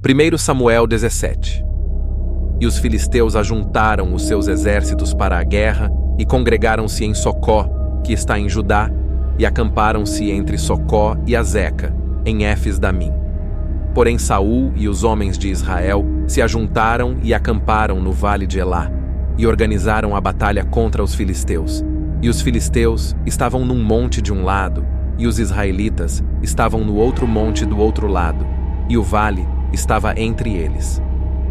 1 Samuel 17. E os filisteus ajuntaram os seus exércitos para a guerra e congregaram-se em Socó, que está em Judá, e acamparam-se entre Socó e Azeca, em Éfes-Damim. Porém Saul e os homens de Israel se ajuntaram e acamparam no vale de Elá, e organizaram a batalha contra os filisteus. E os filisteus estavam num monte de um lado, e os israelitas estavam no outro monte do outro lado, e o vale estava entre eles.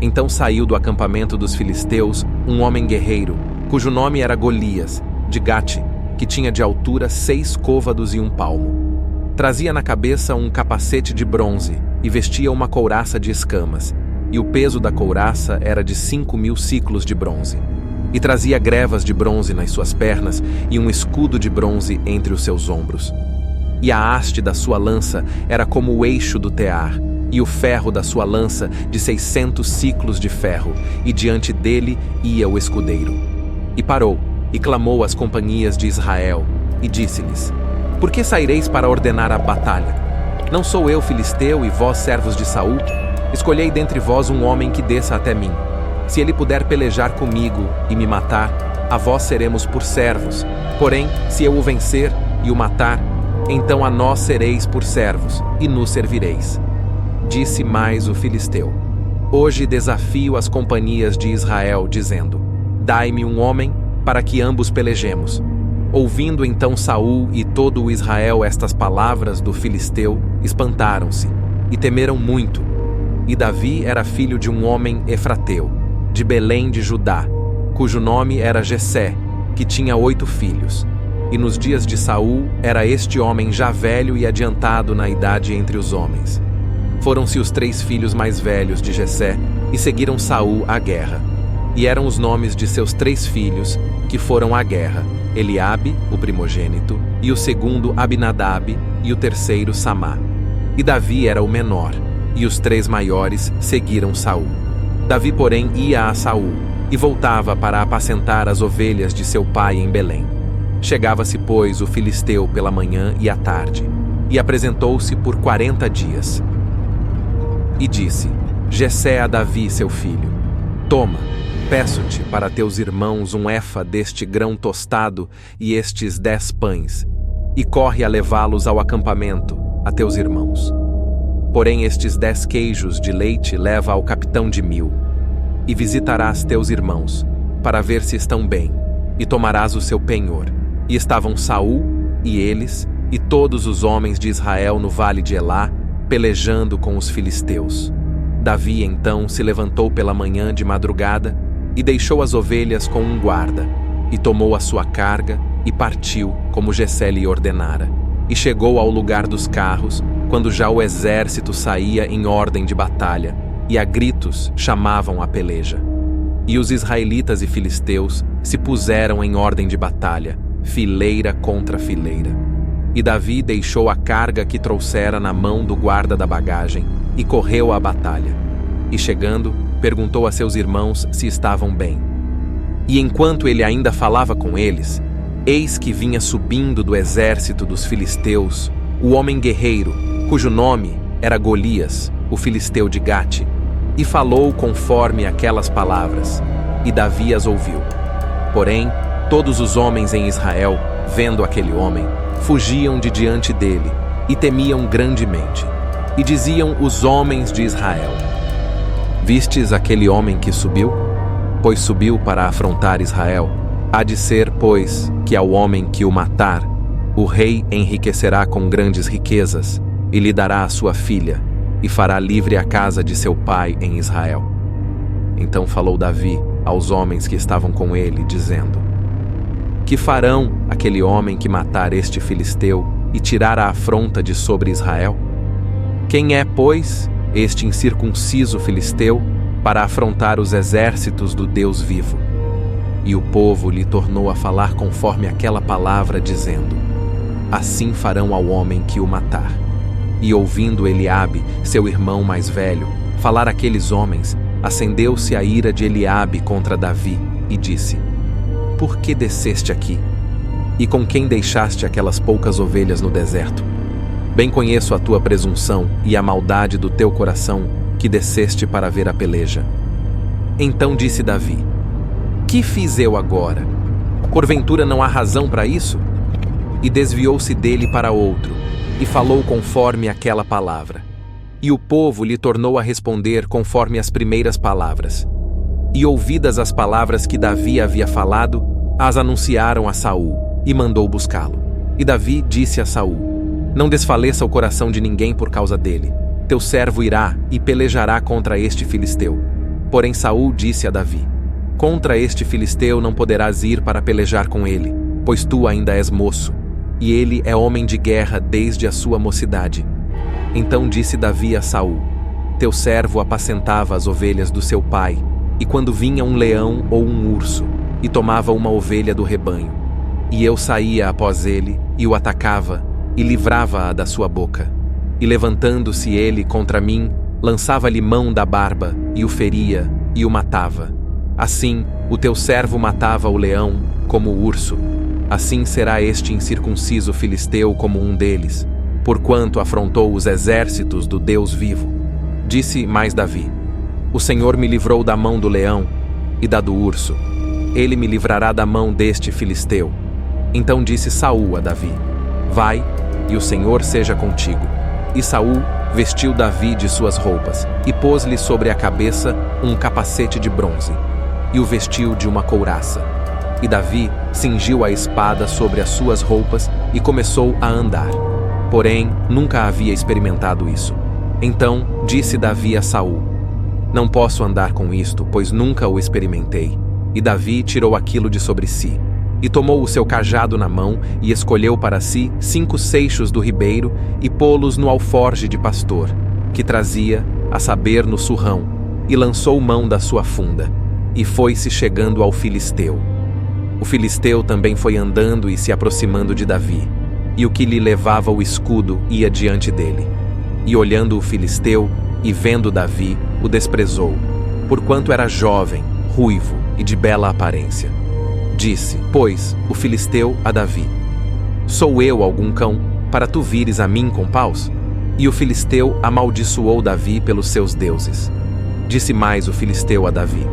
Então saiu do acampamento dos filisteus um homem guerreiro, cujo nome era Golias, de Gate, que tinha de altura 6 côvados e 1 palmo. Trazia na cabeça um capacete de bronze e vestia uma couraça de escamas, e o peso da couraça era de 5.000 siclos de bronze. E trazia grevas de bronze nas suas pernas e um escudo de bronze entre os seus ombros. E a haste da sua lança era como o eixo do tear, e o ferro da sua lança de 600 siclos de ferro, e diante dele ia o escudeiro. E parou, e clamou às companhias de Israel, e disse-lhes: Por que saireis para ordenar a batalha? Não sou eu filisteu e vós servos de Saul? Escolhei dentre vós um homem que desça até mim. Se ele puder pelejar comigo e me matar, a vós seremos por servos. Porém, se eu o vencer e o matar, então a nós sereis por servos, e nos servireis. Disse mais o filisteu: Hoje desafio as companhias de Israel, dizendo: Dai-me um homem, para que ambos pelejemos. Ouvindo então Saul e todo o Israel estas palavras do filisteu, espantaram-se, e temeram muito. E Davi era filho de um homem efrateu, de Belém de Judá, cujo nome era Jessé, que tinha 8 filhos. E nos dias de Saul era este homem já velho e adiantado na idade entre os homens. Foram-se os 3 filhos mais velhos de Jessé e seguiram Saul à guerra. E eram os nomes de seus 3 filhos que foram à guerra: Eliabe, o primogênito, e o segundo Abinadab, e o terceiro Samá. E Davi era o menor, e os 3 maiores seguiram Saul. Davi, porém, ia a Saul, e voltava para apacentar as ovelhas de seu pai em Belém. Chegava-se, pois, o filisteu pela manhã e à tarde, e apresentou-se por 40 dias. E disse: Jessé a Davi, seu filho: Toma, peço-te para teus irmãos um efa deste grão tostado e estes 10 pães, e corre a levá-los ao acampamento, a teus irmãos. Porém estes 10 queijos de leite leva ao capitão de 1000, e visitarás teus irmãos, para ver se estão bem, e tomarás o seu penhor. E estavam Saul, e eles, e todos os homens de Israel no vale de Elá, pelejando com os filisteus. Davi então se levantou pela manhã de madrugada, e deixou as ovelhas com um guarda, e tomou a sua carga, e partiu, como Jessé lhe ordenara. E chegou ao lugar dos carros, quando já o exército saía em ordem de batalha, e a gritos chamavam a peleja. E os israelitas e filisteus se puseram em ordem de batalha, fileira contra fileira. E Davi deixou a carga que trouxera na mão do guarda da bagagem, e correu à batalha. E chegando, perguntou a seus irmãos se estavam bem. E enquanto ele ainda falava com eles, eis que vinha subindo do exército dos filisteus o homem guerreiro, cujo nome era Golias, o filisteu de Gate, e falou conforme aquelas palavras, e Davi as ouviu. Porém, todos os homens em Israel, vendo aquele homem, fugiam de diante dele, e temiam grandemente. E diziam os homens de Israel: Vistes aquele homem que subiu? Pois subiu para afrontar Israel. Há de ser, pois, que ao homem que o matar, o rei enriquecerá com grandes riquezas, e lhe dará a sua filha, e fará livre a casa de seu pai em Israel. Então falou Davi aos homens que estavam com ele, dizendo: Que farão aquele homem que matar este filisteu e tirar a afronta de sobre Israel? Quem é, pois, este incircunciso filisteu para afrontar os exércitos do Deus vivo? E o povo lhe tornou a falar conforme aquela palavra, dizendo: Assim farão ao homem que o matar. E ouvindo Eliabe, seu irmão mais velho, falar aqueles homens, acendeu-se a ira de Eliabe contra Davi, e disse: Por que desceste aqui? E com quem deixaste aquelas poucas ovelhas no deserto? Bem conheço a tua presunção e a maldade do teu coração, que desceste para ver a peleja. Então disse Davi: Que fiz eu agora? Porventura não há razão para isso? E desviou-se dele para outro, e falou conforme aquela palavra. E o povo lhe tornou a responder conforme as primeiras palavras. E ouvidas as palavras que Davi havia falado, as anunciaram a Saul, e mandou buscá-lo. E Davi disse a Saul: Não desfaleça o coração de ninguém por causa dele. Teu servo irá e pelejará contra este filisteu. Porém Saul disse a Davi: Contra este filisteu não poderás ir para pelejar com ele, pois tu ainda és moço, e ele é homem de guerra desde a sua mocidade. Então disse Davi a Saul: Teu servo apacentava as ovelhas do seu pai, e quando vinha um leão ou um urso, e tomava uma ovelha do rebanho, e eu saía após ele, e o atacava, e livrava-a da sua boca. E levantando-se ele contra mim, lançava-lhe mão da barba, e o feria, e o matava. Assim, o teu servo matava o leão, como o urso. Assim será este incircunciso filisteu como um deles, porquanto afrontou os exércitos do Deus vivo. Disse mais Davi: O Senhor me livrou da mão do leão e da do urso. Ele me livrará da mão deste filisteu. Então disse Saul a Davi: Vai, e o Senhor seja contigo. E Saul vestiu Davi de suas roupas, e pôs-lhe sobre a cabeça um capacete de bronze, e o vestiu de uma couraça. E Davi cingiu a espada sobre as suas roupas e começou a andar. Porém, nunca havia experimentado isso. Então disse Davi a Saul: Não posso andar com isto, pois nunca o experimentei. E Davi tirou aquilo de sobre si, e tomou o seu cajado na mão, e escolheu para si 5 seixos do ribeiro, e pô-los no alforje de pastor, que trazia, a saber, no surrão, e lançou mão da sua funda, e foi-se chegando ao filisteu. O filisteu também foi andando e se aproximando de Davi, e o que lhe levava o escudo ia diante dele. E olhando o filisteu, e vendo Davi, o desprezou, porquanto era jovem, ruivo e de bela aparência. Disse, pois, o filisteu a Davi: Sou eu algum cão, para tu vires a mim com paus? E o filisteu amaldiçoou Davi pelos seus deuses. Disse mais o filisteu a Davi: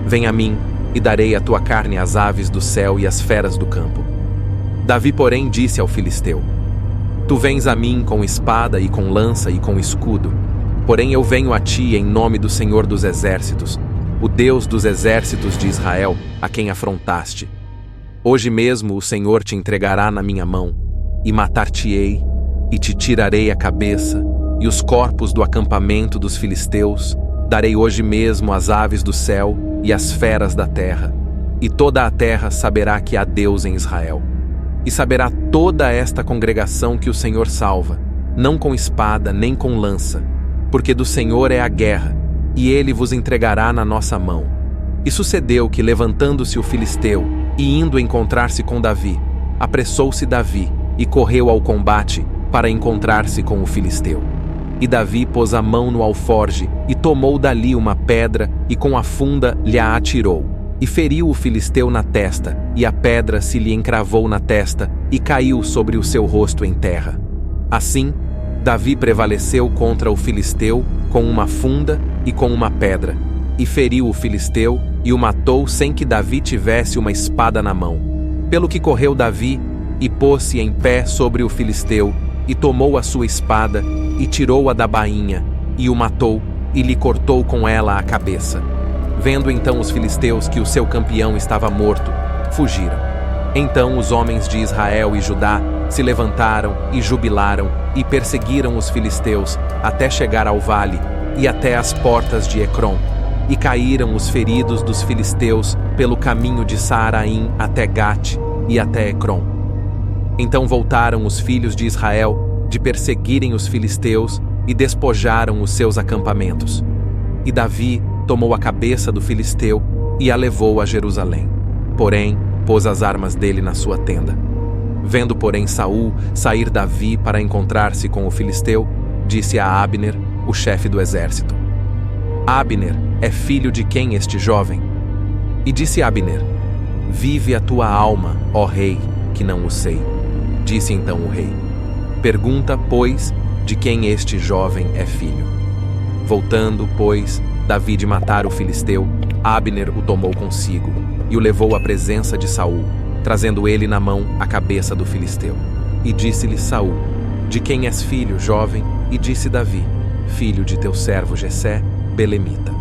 Vem a mim, e darei a tua carne às aves do céu e às feras do campo. Davi, porém, disse ao filisteu: Tu vens a mim com espada e com lança e com escudo, porém eu venho a ti em nome do Senhor dos exércitos, o Deus dos exércitos de Israel, a quem afrontaste. Hoje mesmo o Senhor te entregará na minha mão, e matar-te-ei, e te tirarei a cabeça, e os corpos do acampamento dos filisteus darei hoje mesmo às aves do céu e às feras da terra, e toda a terra saberá que há Deus em Israel. E saberá toda esta congregação que o Senhor salva, não com espada nem com lança, porque do Senhor é a guerra, e ele vos entregará na nossa mão. E sucedeu que, levantando-se o filisteu, e indo encontrar-se com Davi, apressou-se Davi, e correu ao combate, para encontrar-se com o filisteu. E Davi pôs a mão no alforge, e tomou dali uma pedra, e com a funda lhe a atirou, e feriu o filisteu na testa, e a pedra se lhe encravou na testa, e caiu sobre o seu rosto em terra. Assim, Davi prevaleceu contra o filisteu, com uma funda e com uma pedra, e feriu o filisteu, e o matou sem que Davi tivesse uma espada na mão. Pelo que correu Davi, e pôs-se em pé sobre o filisteu, e tomou a sua espada, e tirou-a da bainha, e o matou, e lhe cortou com ela a cabeça. Vendo então os filisteus que o seu campeão estava morto, fugiram. Então os homens de Israel e Judá se levantaram e jubilaram, e perseguiram os filisteus, até chegar ao vale, e até as portas de Ecrom. E caíram os feridos dos filisteus pelo caminho de Saaraim até Gate e até Ecrom. Então voltaram os filhos de Israel de perseguirem os filisteus e despojaram os seus acampamentos. E Davi tomou a cabeça do filisteu e a levou a Jerusalém. Porém, pôs as armas dele na sua tenda. Vendo, porém, Saul sair Davi para encontrar-se com o filisteu, disse a Abner, o chefe do exército: Abner, é filho de quem este jovem? E disse Abner: Vive a tua alma, ó rei, que não o sei. Disse então o rei: Pergunta, pois, de quem este jovem é filho. Voltando, pois, Davi de matar o filisteu, Abner o tomou consigo e o levou à presença de Saul, trazendo ele na mão a cabeça do filisteu. E disse-lhe Saul: De quem és filho, jovem? E disse Davi: Filho de teu servo Jessé, belemita.